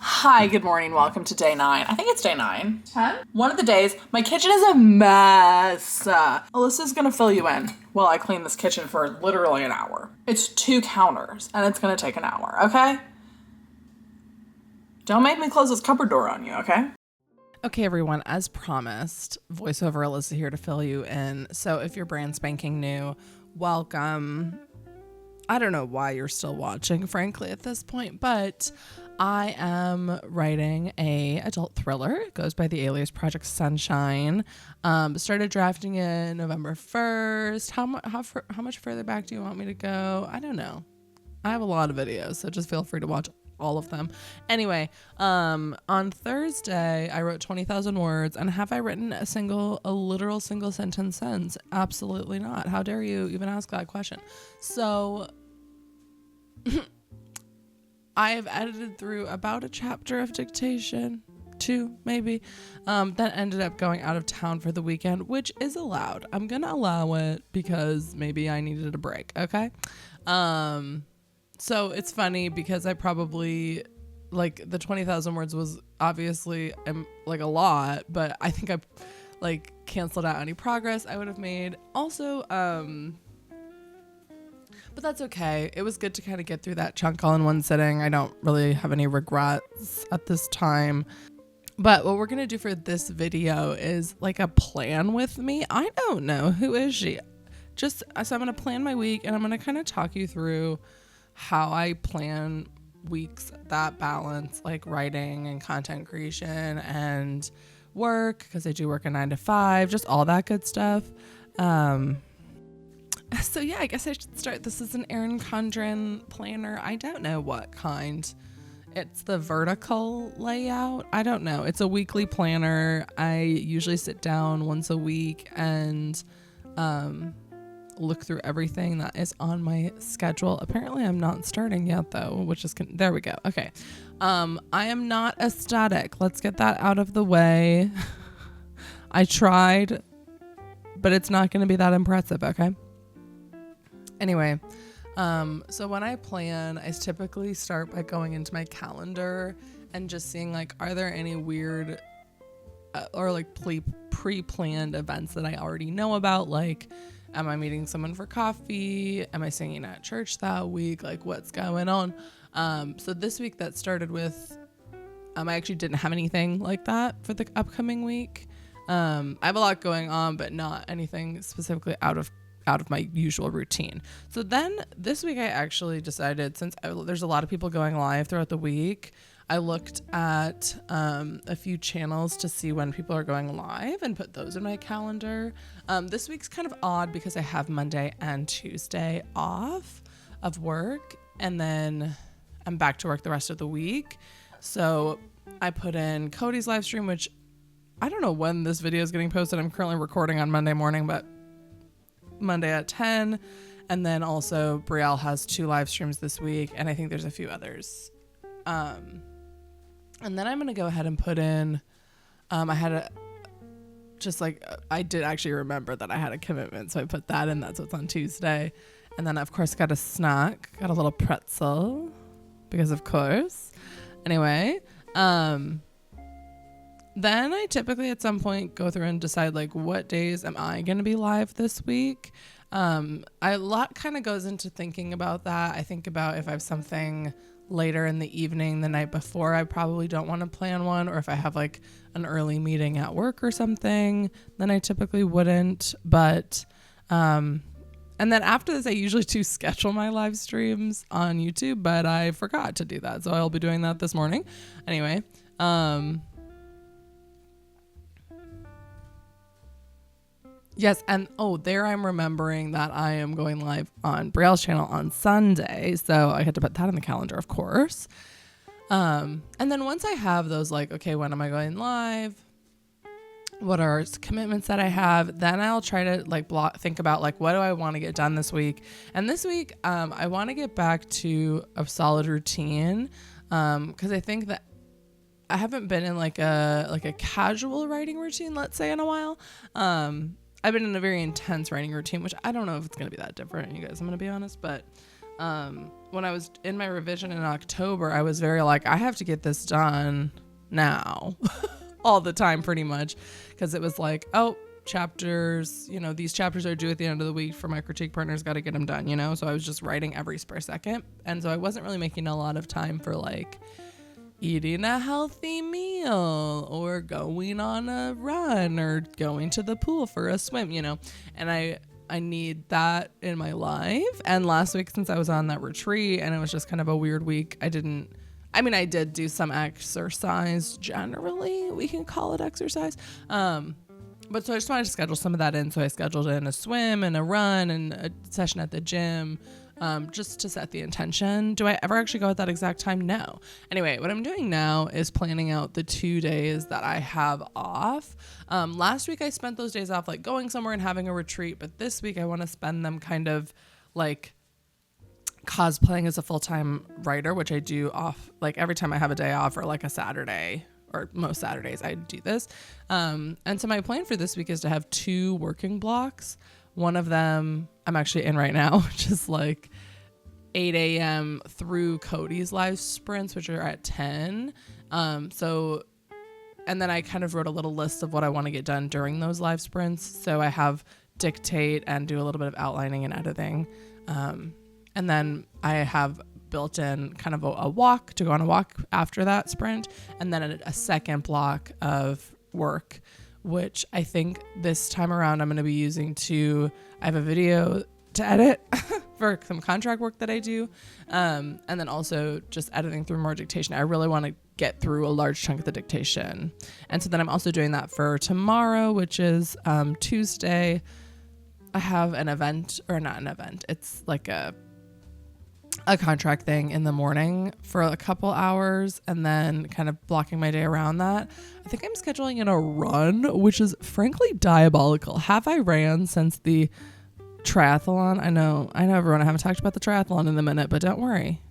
Hi, good morning. Welcome to day 9. I think it's day 9. 10? One of the days. My kitchen is a mess. Alyssa's gonna fill you in while I clean this kitchen for literally an hour. It's 2 counters, and it's gonna take an hour, okay? Don't make me close this cupboard door on you, okay? Okay, everyone, as promised, voiceover Alyssa here to fill you in. So if you're brand spanking new, welcome. I don't know why you're still watching, frankly, at this point, but I am writing a adult thriller. It goes by the alias Project Sunshine. Started drafting it November 1st. How much further back do you want me to go? I don't know. I have a lot of videos, so just feel free to watch all of them. Anyway, on Thursday, I wrote 20,000 words, and have I written a literal single sentence since? Absolutely not. How dare you even ask that question? So I have edited through about a chapter of dictation, 2 maybe, that ended up going out of town for the weekend, which is allowed. I'm gonna allow it because maybe I needed a break, okay? So it's funny because I probably, like, the 20,000 words was obviously like a lot, but I think I canceled out any progress I would have made. Also, but that's okay. It was good to kind of get through that chunk all in one sitting. I don't really have any regrets at this time. But what we're going to do for this video is like a plan with me. I don't know. Who is she? So I'm going to plan my week, and I'm going to kind of talk you through how I plan weeks that balance like writing and content creation and work, because I do work a 9 to 5, just all that good stuff. So yeah, I guess I should start. This is an Erin Condren planner. I don't know what kind. It's the vertical layout. I don't know. It's a weekly planner. I usually sit down once a week and look through everything that is on my schedule. Apparently I'm not starting yet though, which is there we go. Okay. I am not aesthetic. Let's get that out of the way. I tried, but it's not going to be that impressive. Okay. Anyway, so when I plan, I typically start by going into my calendar and just seeing like, are there any weird or like pre-planned events that I already know about? Like, am I meeting someone for coffee? Am I singing at church that week? Like, what's going on? So this week that started with, I actually didn't have anything like that for the upcoming week. I have a lot going on, but not anything specifically out of my usual routine. So then this week I actually decided, since there's a lot of people going live throughout the week, I looked at a few channels to see when people are going live and put those in my calendar. This week's kind of odd because I have Monday and Tuesday off of work, and then I'm back to work the rest of the week. So I put in Cody's live stream, which I don't know when this video is getting posted. I'm currently recording on Monday morning, but Monday at 10. And then also Brielle has 2 live streams this week, and I think there's a few others. And then I'm going to go ahead and put in, I did actually remember that I had a commitment, so I put that in. That's what's on Tuesday. And then of course got a snack, got a little pretzel, because of course. Anyway, then I typically at some point go through and decide like, what days am I going to be live this week? A lot kind of goes into thinking about that. I think about if I have something later in the evening the night before, I probably don't want to plan one, or if I have like an early meeting at work or something, then I typically wouldn't. But and then after this, I usually do schedule my live streams on YouTube, but I forgot to do that, so I'll be doing that this morning. Anyway, yes, and there I'm remembering that I am going live on Brielle's channel on Sunday, so I had to put that in the calendar, of course. And then once I have those, like, okay, when am I going live? What are commitments that I have? Then I'll try to like think about like, what do I want to get done this week? And this week, I want to get back to a solid routine, because I think that I haven't been in like a casual writing routine, let's say, in a while. I've been in a very intense writing routine, which I don't know if it's going to be that different, you guys, I'm going to be honest, but when I was in my revision in October, I was very like, I have to get this done now all the time pretty much, because it was like, oh, chapters, these chapters are due at the end of the week for my critique partners, got to get them done, so I was just writing every spare second, and so I wasn't really making a lot of time for like eating a healthy meal or going on a run or going to the pool for a swim, and I need that in my life. And last week, since I was on that retreat and it was just kind of a weird week, I did do some exercise. Generally, we can call it exercise. But so I just wanted to schedule some of that in. So I scheduled in a swim and a run and a session at the gym, just to set the intention. Do I ever actually go at that exact time? No. Anyway, what I'm doing now is planning out the 2 days that I have off. Last week I spent those days off like going somewhere and having a retreat, but this week I want to spend them kind of like cosplaying as a full-time writer, which I do off like every time I have a day off or like a Saturday, or most Saturdays I do this. And so my plan for this week is to have 2 working blocks. One of them I'm actually in right now, which is like 8 a.m. through Cody's live sprints, which are at 10. And then I kind of wrote a little list of what I want to get done during those live sprints. So I have dictate and do a little bit of outlining and editing. And then I have built in kind of a walk to go on a walk after that sprint, and then a second block of work, which I think this time around I'm going to be using I have a video to edit for some contract work that I do, and then also just editing through more dictation. I really want to get through a large chunk of the dictation, and so then I'm also doing that for tomorrow, which is Tuesday. I have an event, or not an event, it's like a contract thing in the morning for a couple hours, and then kind of blocking my day around that. I think I'm scheduling in a run, which is frankly diabolical. Have I ran since the triathlon? I know everyone, I haven't talked about the triathlon in a minute, but don't worry,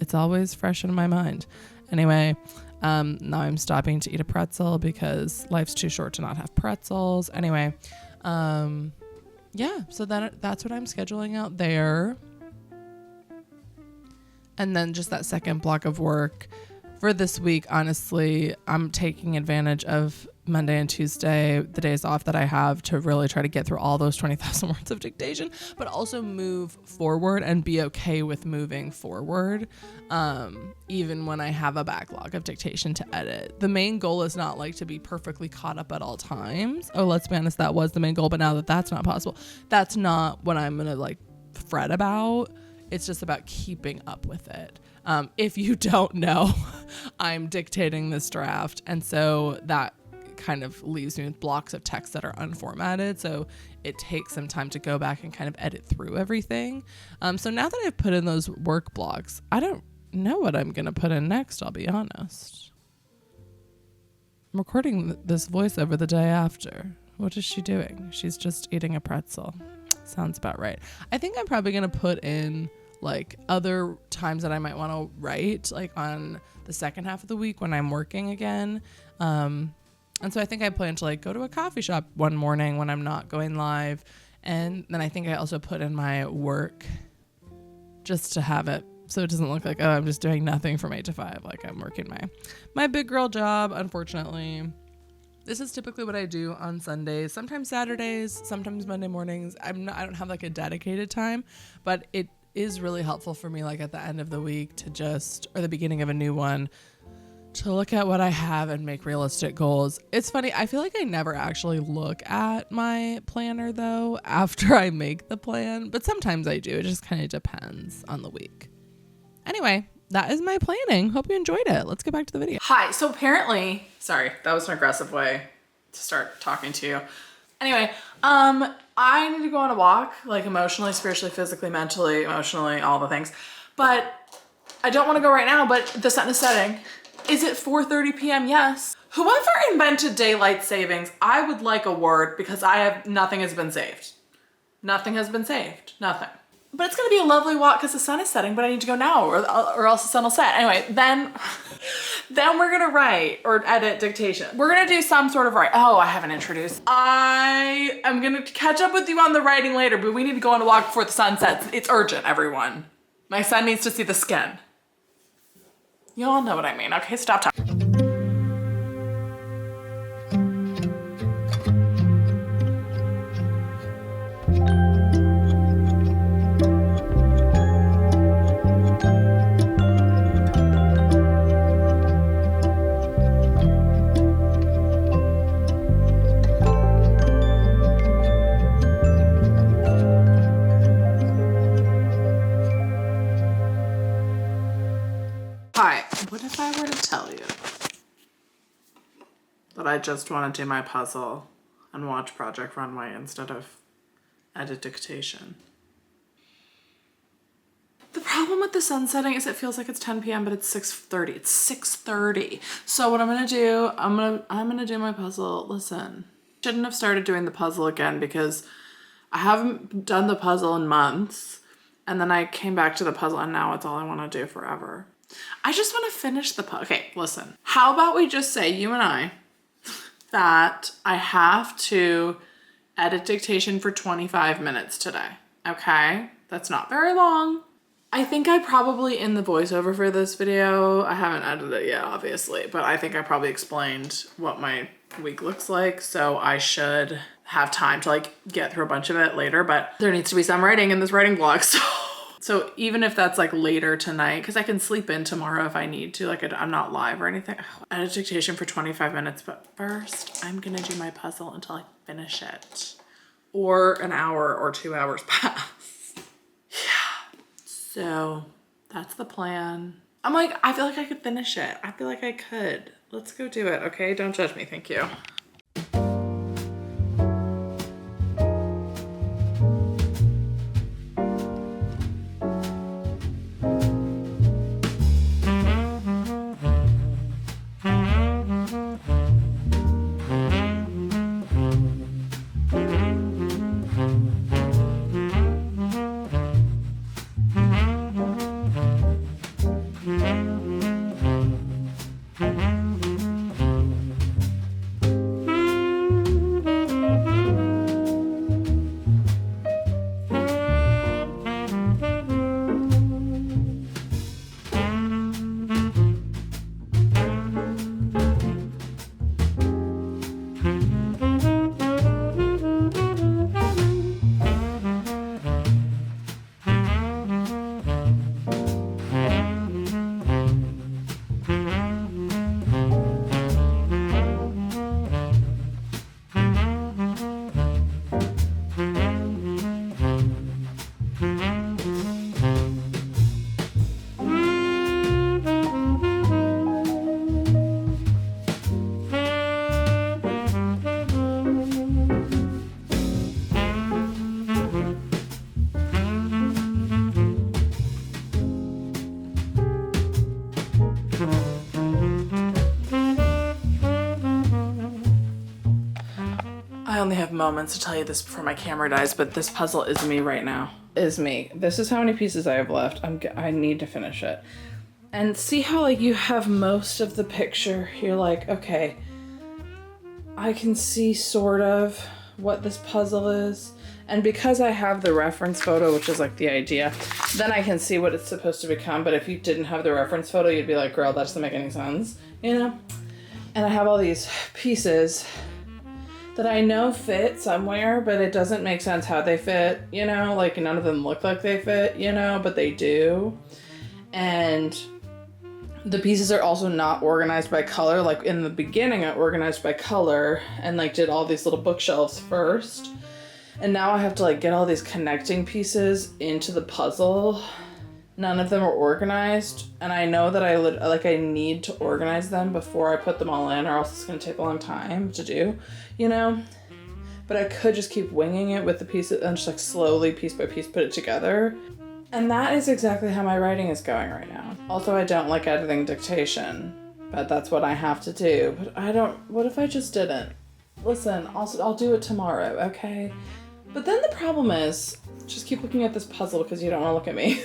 it's always fresh in my mind. Anyway, now I'm stopping to eat a pretzel because life's too short to not have pretzels. Anyway, so that's what I'm scheduling out there. And then just that second block of work for this week, honestly, I'm taking advantage of Monday and Tuesday, the days off that I have, to really try to get through all those 20,000 words of dictation, but also move forward and be okay with moving forward, even when I have a backlog of dictation to edit. The main goal is not like to be perfectly caught up at all times. Oh, let's be honest, that was the main goal, but now that that's not possible, that's not what I'm going to like fret about. It's just about keeping up with it. If you don't know, I'm dictating this draft, and so that kind of leaves me with blocks of text that are unformatted. So it takes some time to go back and kind of edit through everything. So now that I've put in those work blocks, I don't know what I'm going to put in next, I'll be honest. I'm recording this voiceover the day after. What is she doing? She's just eating a pretzel. Sounds about right. I think I'm probably going to put in like other times that I might want to write, like on the second half of the week when I'm working again. And so I think I plan to like go to a coffee shop one morning when I'm not going live. And then I think I also put in my work just to have it so it doesn't look like, oh, I'm just doing nothing from 8 to 5. Like I'm working my big girl job, unfortunately. This is typically what I do on Sundays, sometimes Saturdays, sometimes Monday mornings. I don't have like a dedicated time, but it is really helpful for me, like at the end of the week or the beginning of a new one, to look at what I have and make realistic goals. It's funny, I feel like I never actually look at my planner though after I make the plan, but sometimes I do. It just kind of depends on the week. Anyway, that is my planning. Hope you enjoyed it. Let's get back to the video. Hi, so apparently, sorry, that was an aggressive way to start talking to you. Anyway, I need to go on a walk, like emotionally, spiritually, physically, mentally, emotionally, all the things. But I don't want to go right now, but the sun is setting. Is it 4:30 p.m.? Yes. Whoever invented daylight savings, I would like a word, because nothing has been saved. Nothing has been saved. Nothing. But it's going to be a lovely walk because the sun is setting, but I need to go now or else the sun will set. Anyway, then we're going to write or edit dictation. We're going to do some sort of write. Oh, I haven't introduced. I am going to catch up with you on the writing later, but we need to go on a walk before the sun sets. It's urgent, everyone. My son needs to see the skin. You all know what I mean. Okay, stop talking. Hi, what if I were to tell you that I just want to do my puzzle and watch Project Runway instead of edit dictation? The problem with the sun setting is it feels like it's 10 p.m. but it's 6:30. It's 6:30. So what I'm gonna do, I'm gonna do my puzzle. Listen, shouldn't have started doing the puzzle again because I haven't done the puzzle in months, and then I came back to the puzzle and now it's all I want to do forever. I just want to finish the puzzle. Okay, listen. How about we just say, you and I, that I have to edit dictation for 25 minutes today. Okay? That's not very long. I think I probably, in the voiceover for this video, I haven't edited it yet, obviously, but I think I probably explained what my week looks like, so I should have time to like get through a bunch of it later, but there needs to be some writing in this writing blog, so even if that's like later tonight, because I can sleep in tomorrow if I need to, like I'm not live or anything. Edit dictation for 25 minutes, but first I'm gonna do my puzzle until I finish it. Or an hour or 2 hours pass. Yeah, so that's the plan. I'm like, I feel like I could finish it. I feel like I could. Let's go do it, okay? Don't judge me, thank you. I only have moments to tell you this before my camera dies, but this puzzle is me right now. Is me. This is how many pieces I have left. I need to finish it. And see how like you have most of the picture. You're like, okay, I can see sort of what this puzzle is. And because I have the reference photo, which is like the idea, then I can see what it's supposed to become. But if you didn't have the reference photo, you'd be like, girl, that doesn't make any sense, you know? And I have all these pieces that I know fit somewhere, but it doesn't make sense how they fit, you know? Like none of them look like they fit, you know, but they do. And the pieces are also not organized by color. Like in the beginning, I organized by color and like did all these little bookshelves first. And now I have to like get all these connecting pieces into the puzzle. None of them are organized. And I know that I need to organize them before I put them all in, or else it's gonna take a long time to do, you know? But I could just keep winging it with the pieces and just like slowly, piece by piece, put it together. And that is exactly how my writing is going right now. Also, I don't like editing dictation, but that's what I have to do. But what if I just didn't? Listen, I'll do it tomorrow, okay? But then the problem is, just keep looking at this puzzle because you don't want to look at me.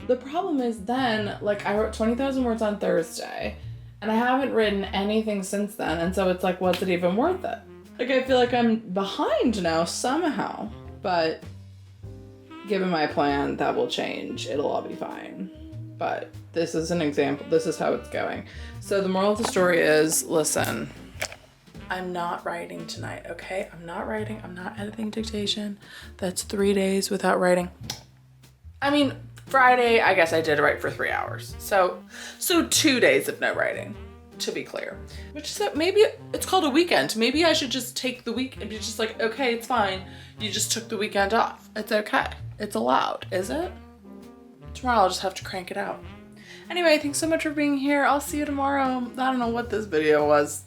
The problem is then, like I wrote 20,000 words on Thursday and I haven't written anything since then. And so it's like, was it even worth it? Like I feel like I'm behind now somehow, but given my plan, that will change. It'll all be fine. But this is an example. This is how it's going. So the moral of the story is, listen, I'm not writing tonight, okay? I'm not writing. I'm not editing dictation. That's 3 days without writing. I mean, Friday, I guess I did write for 3 hours. So 2 days of no writing, to be clear. Which is that maybe it's called a weekend. Maybe I should just take the week and be just like, okay, it's fine. You just took the weekend off. It's okay. It's allowed, is it? Tomorrow I'll just have to crank it out. Anyway, thanks so much for being here. I'll see you tomorrow. I don't know what this video was.